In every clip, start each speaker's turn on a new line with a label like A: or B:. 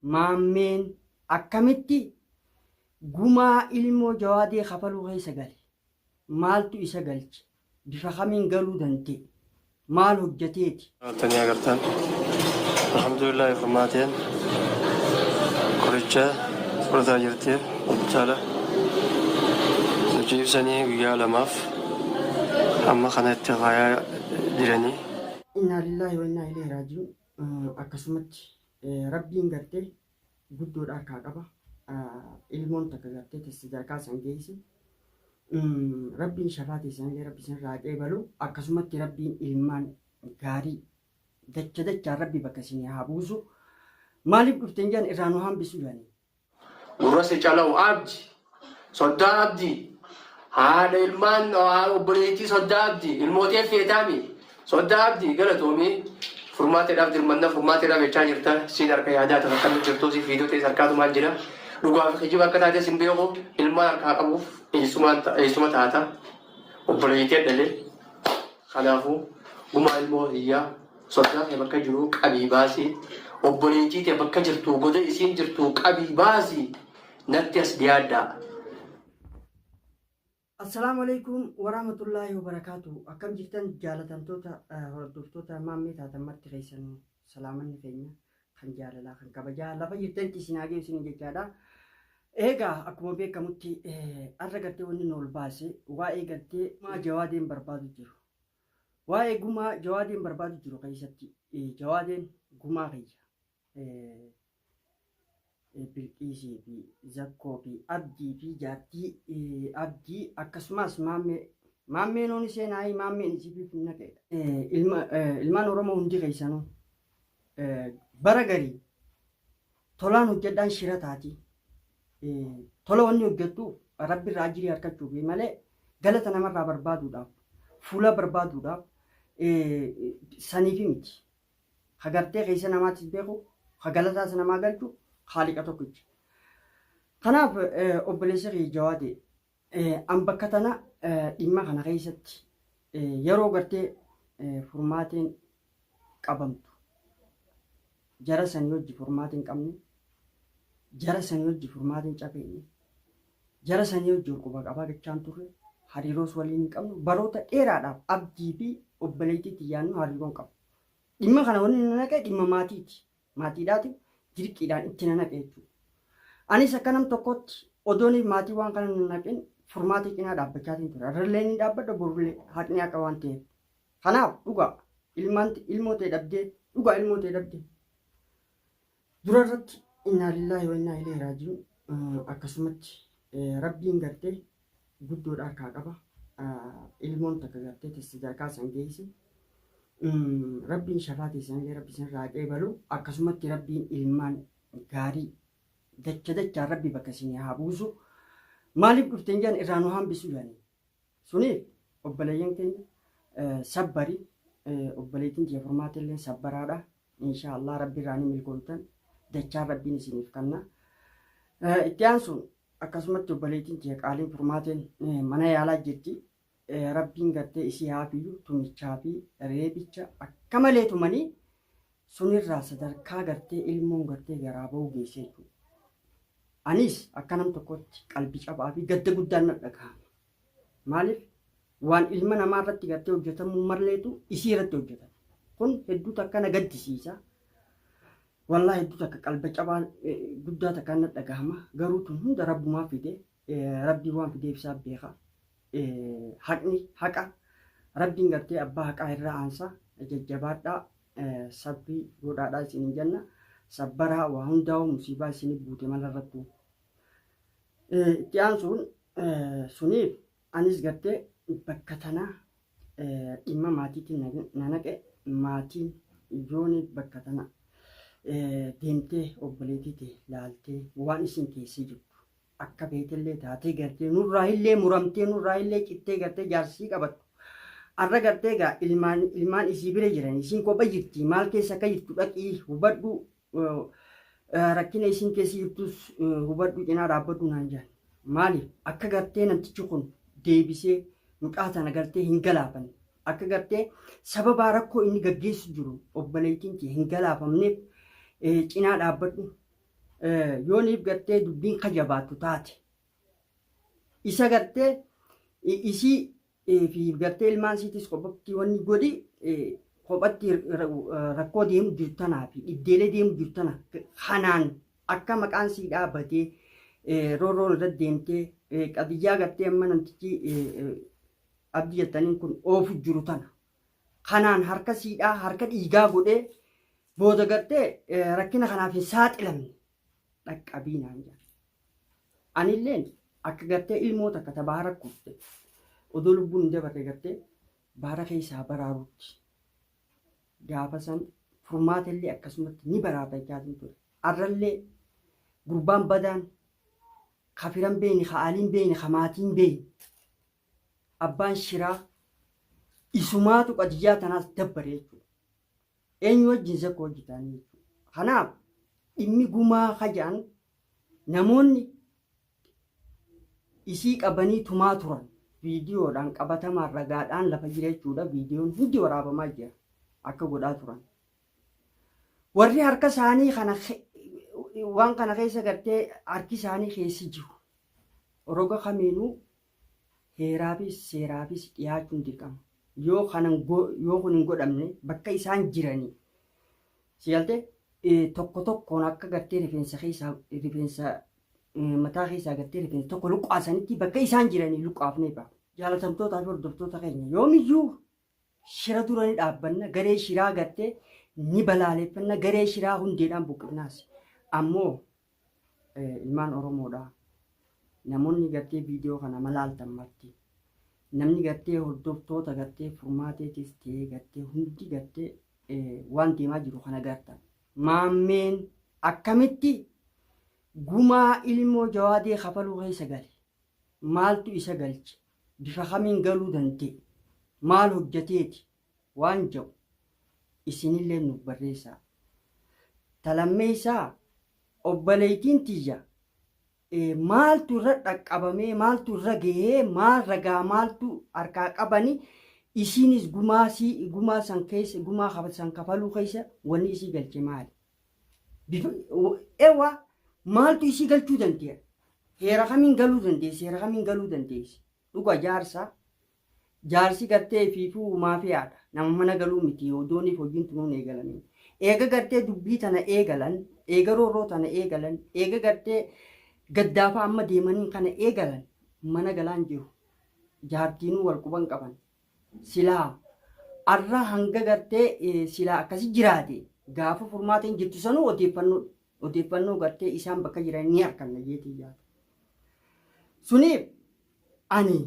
A: maammeen akkamitti gumaa ilmoo Jawaadee kafaluu keessa gale? Maaltu isa galche? Bifa kamiin galuu danda'e? Maal hojjeteeti?
B: Tani agartan. Alhamdulillah furmaateen qoricha fudhataa jirti jechaadha. Nuti ibsanii guyyaa lamaaf amma kanatti faayaa jiranii.
A: Inna lillahi wa inna ilaihi raaji'uun. Akkasumatti rabbiin gartee guddoodha akka qaba. Ilmoon takka gartee sadarkaa san geesse. Rabbiin shafaate isaanii rabbi san raaqee balu. Akkasumatti rabbiin ilmaan gaarii dachaan rabbi bakka isin haa buusu. Maaliif dhufteen jaan irraa nu hambisu jaanii?
C: Gurrasi calawu abdi, soddaa abdi, haadha ilmaan obboleettii soddaa abdi, ilmootee feetaami, soddaa abdi galatoomii furmaateedhaaf dirmanna furmaateedhaaf jechaa jirta. Siin harka yaadaa ta'an akkamitti jirtuu si fiidoo ta'e harkaatumaan jira. Dhugaaf kijiba akka taate sin beeku ilmaan harkaa qabuuf eessuma taata. Obboleettii dhalee. Kanaafuu gumaa ilmoo hiyyaa soddaa ta'e bakka jiru qabii baasii. Obboleettii ta'e bakka jirtu goda isiin jirtu qabii baasii. Natti as dhiyaadhaa.
A: Assalaamu alaikum warahmatullahi wabarakatuh. Akkam jirtan jaalatamtoota hordoftoota maammee taatan marti keessan salaamanni keenya kan jaalalaa kan kabajaa lafa jirtanitti isin haa geessu jechaadha. Egaa akkuma beekamutti arra gartee wanni nu ol baase waa'ee gartee gumaa Jawaadeen barbaadu jiru. Waa'ee gumaa Jawaadeen barbaadu jiru keessatti Jawaadeen gumaa keenya Bilqiisii fi Zakkoo fi Abdii fi jaartii Abdii akkasumas maammee noon seenaa maammeen isii fi naqeedha. Ilmaan Oromoo hundi keessanuu bara garii tolaan hojjedhaan shira taati. Tola wanni hojjettu rabbi irraa ajirii harkachuuf malee galata namarraa barbaaduudhaaf fuula barbaaduudhaaf saniifi miti. Hagartee keessa namaattis beeku hagalataas namaa galchu haaliqa tokkichi. Kanaaf obboleessa kee Jawaadee an bakka tana dhimma kana keessatti yeroo gartee furmaateen qabamtu jara sanii hojii furmaatiin qabne jara sanii hojii furmaatiin cabeenye jara sanii hojii quba qabaa gachaan turre hariiroos waliin hin qabnu baroota dheeraadhaaf Abdii fi obboleettiitti yaannu hariiroon qabu. Dhimma kana wanni na naqe dhimma maatiiti. Maatiidhaati dirqiidhaan itti na naqe jechuudha. Anis akka nam tokkotti odooniif maatii waan kana na naqeen furmaatii cinaa dhaabbachaatiin ture. Irrallee ni dhaabbadha borullee haqni akka waan ta'eef. Kanaaf dhugaa ilmoo ta'e dhabdee dhugaa ilmoo ta'e dhabdee. Dura irratti inna lillahi wa inna ilaihi raaji'uun. Akkasumatti rabbiin gartee guddoodha akka qaba. Ilmoon takka gartee sadarkaa san geesse. Rabbiin shafaate isaanii rabbi san raaqee balu. Akkasumatti rabbiin ilmaan gaarii dachaan rabbi bakka isin haa buusu. Maaliif dhufteen jaan irraa nu hambisu jaanii? Suniif obboleeyyan keenya sabbarii obboleettiin ji'a furmaata illee sabbaraadha. Inshaallah rabbi irraa ni milkoomtan dachaan rabbiin isiniif kanna. Itti aansuun akkasumatti obboleettiin ji'a qaaliin furmaateen mana yaalaa jirti. Rabbiin gartee isii haafiyyu tumichaa fi reebicha akka malee tumanii sunirraa sadarkaa gartee ilmoon gartee garaa ba'uu geessee jechuudha. Anis akka nam tokkotti qalbii cabaa fi gadda guddaan na dhagahama. Maaliif waan ilma namaa irratti gartee hojjetamuu marleetu isii irratti hojjetama. Kun hedduu takka na gaddisiisa. Wallaahi hedduu takka qalbii cabaa guddaa takka na dhagahama. Garuu tun hunda rabbumaa fide rabbii waan fideef isaa beeka. Haqni haqa rabbiin gartee abbaa haqaa irraa aansa jajjabaadhaa sabbii godhaadhaa isin jenna sabbaraa waa hundaa'u musiibaa isin buute malarrattu. Itti aansuun suniif anis gartee bakka tanaa dhimma maatiitiin na naqe maatiin ijooni bakka tana deemtee obboleettii ta'e laaltee waan isin keessee jirtu. Akka beetellee taatee gartee nurraa illee muramtee nurraa illee cittee gartee jaarsii qabattu. Arra gartee gaa ilmaan isii bira jiran isiin kopha jirti maal keessa akka jirtu dhaqii hubadhu rakkina isiin keessa jirtus hubadhu cinaa dhaabbadhu naan jedhan. Maaliif akka gartee namtichi kun deebisee mucaa tana gartee hin galaafanne akka gartee sababa rakkoo inni gaggeessu jiru obboleettiin kee hin galaafamneef cinaa dhaabbadhu yooniif gartee dubbiin kajabaattu taate isa gartee isii fi gartee ilmaan siitis kophatti wanni godhi kophatti rakkoo deemu jirtanaa fi dhibdeelee deemu jirtana kanaan akka maqaan sii dhaabbatee roorroon irratti deemtee qadiyyaa gartee amma namtichi abdii jettaniin kun oofu jiru tana kanaan harka siidhaa harka dhiigaa godhee booda gartee rakkina kanaaf hin saaxilamne dhaqqabiinaan jedha. Anilleen akka gartee ilmoota akka baara kutte odoo lubbuun hin dabarre gartee baara keessaa baraarutti gaafa san furmaatellee akkasumatti ni baraata jaatin ture. Arrallee gurbaan badaan kafiran beeni ka'aaliin beeni kamaatiin beeni abbaan shiraa isumaatu qadiyyaa tanaas dabbare jechuudha. Eenyu wajjin zakka hojjetanii jechuudha. Kanaaf dhimmi gumaa kajaan namoonni isii qabanii tumaa turan viidiyoodhaan qabatamaan ragaadhaan lafa jira jechuudha. Viidiyoon hundi waraabamaa jira akka godhaa turan. Warri harka isaanii kana waan kana keessa gartee harki isaanii keessi jiru. Roga kamiinuu heeraafis seeraafis dhiyaachuun dirqama. Yoo kun hin godhamne bakka isaan jiranii si'altee tokko tokkoon akka gartee rifeensa mataa keessaa gartee rifeensa tokko luqqaasanitti bakka isaan jiranii luqqaafnee ba'a. Jaalatamtootaa fi hordoftoota keenya yoomiyyuu shira duranii dhaabbanna garee shiraa gartee ni balaaleffanna garee shiraa hundeedhaan buqqifnaas. Ammoo ilmaan Oromoodhaa namoonni gartee viidiyoo kana malaaltan marti. Namni gartee hordoftoota gartee furmaateetis ta'ee gartee hundi gartee waan deemaa jiru kana gartan. Maammeen akkamitti gumaa ilmoo Jawaadee kafaluu keessa gale? Maaltu isa galche? Bifa kamiin galuu danda'e? Maal hojjeteeti? Waan jedhu isinillee nuuf barreessaa. Talammee isaa obboleettiin tiyya maaltu irra dhaqqabamee maaltu irra gahee maal ragaa maaltu harkaa qabani isinis gumaa san keessa gumaa san kafaluu keessa wanni isii galche maali? Ewa maaltu isii galchuu dandeenya? Heera kamiin galuu dandeessi? Heera kamiin galuu dandeessi? Dhuga jaarsi gartee fiifuu maafiyaadha. Nama mana galuu miti odooniif hojiin tunuun eegalanii. Eega gartee dubbii tana eegalan, eega roorroo tana eegalan, eega gartee gaddaafa amma deemanii kana eegalan mana galaan jiru. Jaartiinuu wal quban qaban. Silaa arra hanga gartee silaa akkasi jiraate gaafa furmaatiin jirtu sanuu odeeffannoo gartee isaan bakka jiran ni arganna jeetii yaada. Suniif ani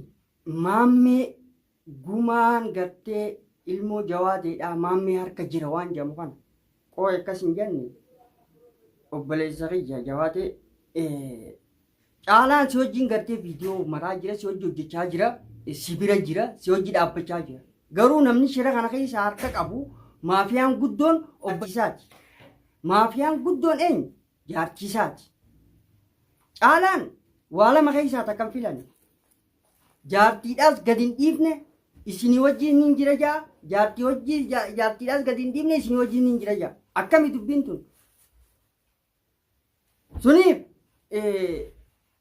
A: maammee gumaan gartee ilmoo Jawaadeedhaa maammee harka jira waan jedhamu kana qoo akkas hin jenne obboleessa kiyya Jawaadee caalaan si wajjin gartee viidiyoo maraa jira, si wajji hojjechaa jira, si bira jira, si wajji dhaabbachaa jira. Garuu namni shira kana keessa harka qabu maafiyaan guddoon obboleessaati. Maafiyaan guddoon eenyu? Jaartiisaati. Caalaan waa lama keessaa takkan filan. Jaartiidhaas gadi hin dhiifne isinii wajjin hin jira jaa. Jaartiidhaas gadi hin dhiifne isinii wajjin hin jira jaa. Akkami dubbiin tun? Suniif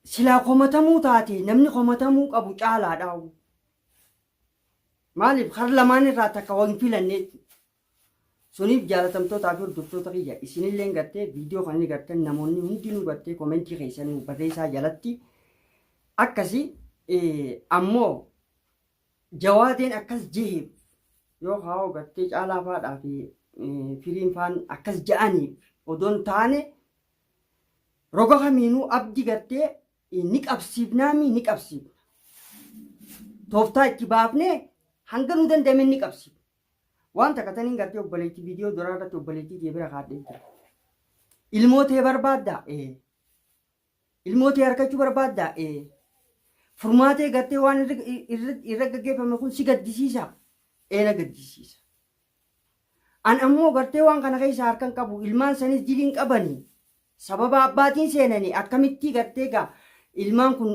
A: silaa komatamuu taate namni komatamuu qabu caalaadha. Maaliif har lamaan irraa takka waan filanne. Suniif jaalatamtootaa fi hordoftoota kiyya isinillee gartee viidiyoo kan inni gartee namoonni hundinuu gartee koomentii keessanii barreessaa jalatti akkasi ammoo Jawaadeen akkas jeheef yoo haa gartee caalaa faadhaa fi firiin faan akkas ja'aniif odoon taane roga kamiinuu abdii gartee ni qabsiifnaami ni qabsiifna. Tooftaa itti baafnee hanga nu danda'ame ni qabsiifna. Waan takkataniin gartee obboleettii viidiyoo duraa irratti obboleettii kee bira kaadhee jira. Ilmootee barbaaddaa? Ilmootee harkachuu barbaaddaa? Furmaatee gartee waan irra gaggeeffame kun si gaddisiisa? Na gaddisiisa. An ammoo gartee waan kana keessa harkan qabu ilmaan sanis diliin qabanii sababa abbaatiin seenanii akkamitti gartee gaa ilmaan kun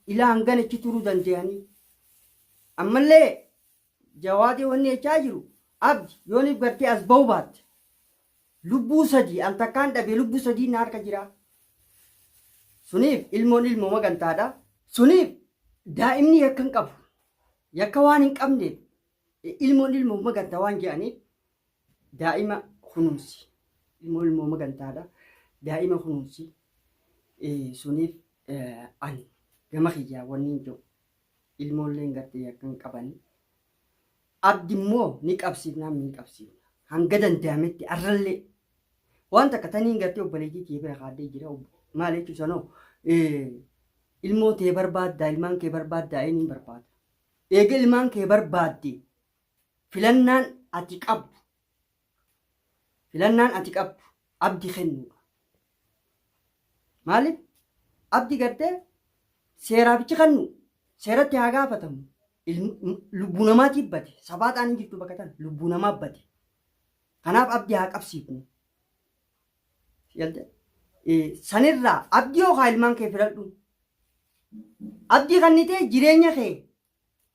A: ilaa hanganachi turuu danda'anii. Ammallee Jawaadee wanni jechaa jiru abdi yooniif gartee as ba'uu baatte lubbuu sadii al takkaan dhabee lubbuu sadii na harka jira. Suniif ilmoon ilmoo magantaadha. Suniif daa'imni yakka hin qabu. Yakka waan hin qabneef ilmoon ilmoo magantaa waan jedhaniif daa'ima kunuunsi. Ilmoon ilmoo magantaadha. Daa'ima kunuunsi. Suniif ani gama kiyyaa wanni hin jiru. Ilmoolleen gartee yakka hin qabani. Abdi immoo ni qabsiifnaa ni qabsiifna. Hanga danda'ametti arrallee waan takka taniin gartee obboleettii kee bira kaadee jira. Maal jechuun sanoo ilmoo kee barbaaddaa ilmaan kee barbaaddaa eenyuun barbaada. Eega ilmaan kee barbaadde filannaan ati qabdu abdi kennuudha. Maaliif abdi gartee seeraafichi kennu seeratti haa gaafatamu. Lubbuu namaatiif bade sabaadhaan jirtu bakka tan lubbuu namaaf bade. Kanaaf abdii haa qabsiifnu. Sanirraa abdii yookaan ilmaan kee filadhu. Abdii kannitee jireenya kee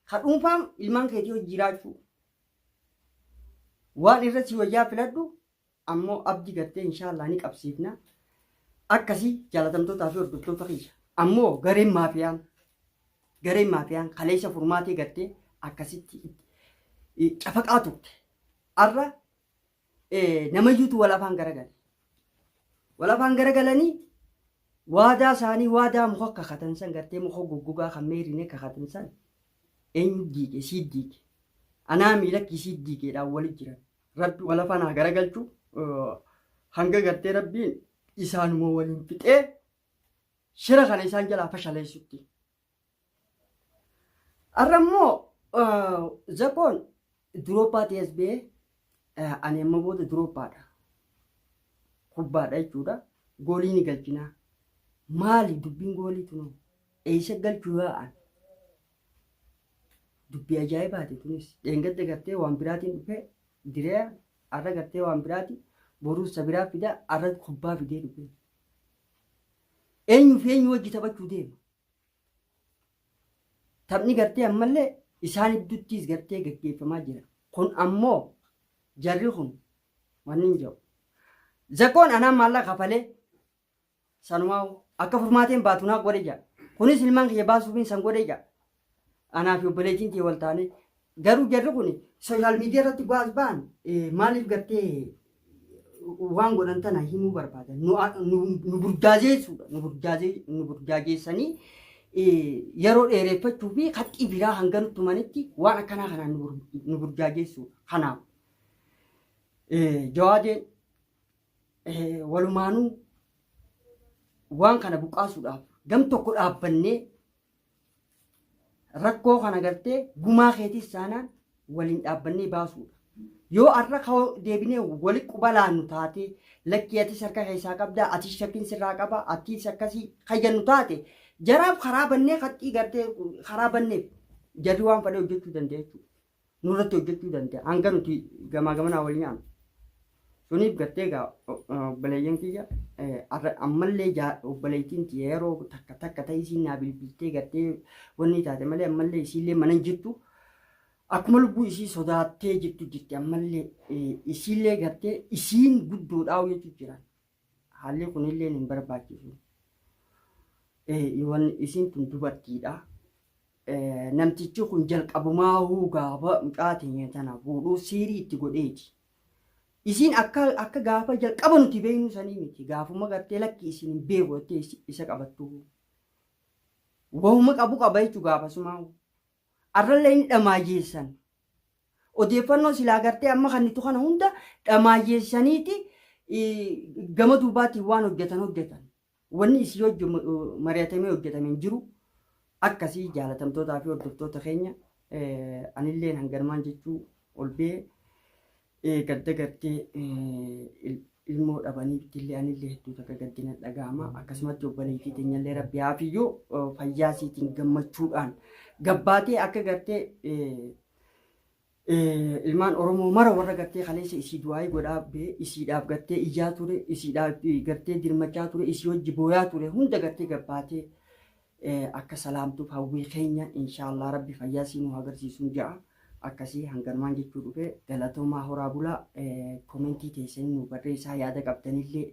A: ka dhuunfaan ilmaan keetii hojii jiraachuu. Waan irratti wayyaa filadhu ammoo abdii gartee inshaallah ni qabsiifna. Akkasii jaalatamtootaa fi hordoftoota keenya. Ammoo gareen maafiyaan kaleessa furmaatee gartee akkasitti cafaqaa turte. Arra namayyuutu wal afaan garagale. Wal afaan garagalanii waadaa isaanii waadaa muka kakatan san gartee muka goggogaa kan meerine kakatan san eenyu diige siit diige. Anaa miilakki siit diigeedhaan walit jiran. Rabbi wal afaan haa garagalchu hanga gartee rabbiin isaanuma waliin fixee shira kana isaan jalaa fashaleessutti. Arra immoo Zakoon Durooppaa ta'es ba'ee ani amma booda Durooppaadha. Kubbaadha jechuudha. Goolii ni galchinaa. Maali dubbiin goolii tunoo? Eessa galchuu yaa'an? Dubbii ajaa'ibaati tunis. Dheengadda gartee waan biraatiin dhufee diree arra gartee waan biraati boruus sabiraa fidaa arra kubbaa fidee dhufee. Eenyu fi eenyu wajji taphachuu deema? Taphni gartee ammallee isaan idduttis gartee gaggeeffamaa jira. Kun ammoo jarri kun wanni hin jiru. Zakoon anaan maallaqa kafalee sanumaa akka furmaateen baatunaa godhe jira. Kunis ilmaan kiyya baasuufiin san godhe jira. Anaa fi obboleettiin kee wal taane garuu jarri kun sooshaal miidiyaa irratti bu'aas ba'an maaliif gartee waan godhan tana himuu barbaadan nu burjaajeessuudha. Nu burjaajeessanii yeroo dheereffachuu fi qaxxii biraa hanga nutti manitti waan akkanaa kanaan nu burjaajeessuudha. Kanaaf jawaadeen walumaanuu waan kana buqqaasuudhaaf gam tokko dhaabbannee rakkoo kana gartee gumaa keetis saanaan waliin dhaabbannee baasuudha. Yoo arra deebinee wali quba laannu taate lakkii atis harka keessaa qabdaa atis shakkiin sirraa qaba atis akkasii kayyannu taate jaraaf karaa bannee qaxxii gartee karaa banneef jarri waan fedhe hojjechuu danda'a jechuudha. Nurratti hojjechuu danda'a hanga nuti gamaa gamanaa waliin aanu. Suniif gartee obboleeyyan kiyya ammallee obboleettiin yeroo takka ta'e isiin naa bilbiltee gartee wanni taate malee ammallee isiillee mana hin jirtu. Akkuma lubbuu isii sodaattee jirti ammallee isiillee gartee isiin guddoodhaa hojjechuu jiran. Haalli kunillee hin barbaachisu. Wanni isiin tun dubartiidha. Namtichi kun jalqabumaa gaafa mucaatiin tana fuudhuu siirii itti godheeti. Isiin akka gaafa jalqaba nuti beeknu sanii miti. Gaafuma gartee lakki isiin hin beeku isa qabattu. Wahuma qabu qaba jechuu gaafasumaa. Arrallee inni dhamaayyeessan. Odeeffannoo silaa gartee amma kannitu kana hunda dhamaayyeessaniiti gama duubaatiin waan hojjetan. Wanni isii mari'atamee hojjetame hin jiru. Akkasii jaalatamtootaa fi hordoftoota keenya anillee hanganumaan jechuu ol ba'ee gadda gartee ilmoo dhabaniitti illee anillee hedduu takka gaddina dhaga'ama. Akkasumatti obboleettii teenyallee rabbi haafiyyoo fayyaa isiitiin gammachuudhaan gabbaatee akka gartee ilmaan Oromoo mara warra gartee kaleessa isii du'aayii godhaa ba'ee isiidhaaf gartee iyyaa ture isiidhaaf gartee dirmachaa ture isii hojii booyaa ture hunda gartee gabbaatee akka salaamtuuf hawwii keenya inshaallah rabbi fayyaa siinuu agarsiisuun ja'a. akkasii hanganumaan jechuu dhufe galatoomaa horaa bulaa komentii teessanii nu barreessaa yaada qabdanillee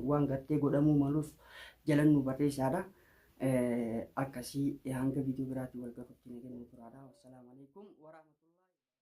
A: waan gartee godhamuu malus jalan nu barreessaadha. Akkasii hanga viidiyoo biraatti wal gahuutti nagaan nu turaadha. Wassalaamu alaikum warahmatullahi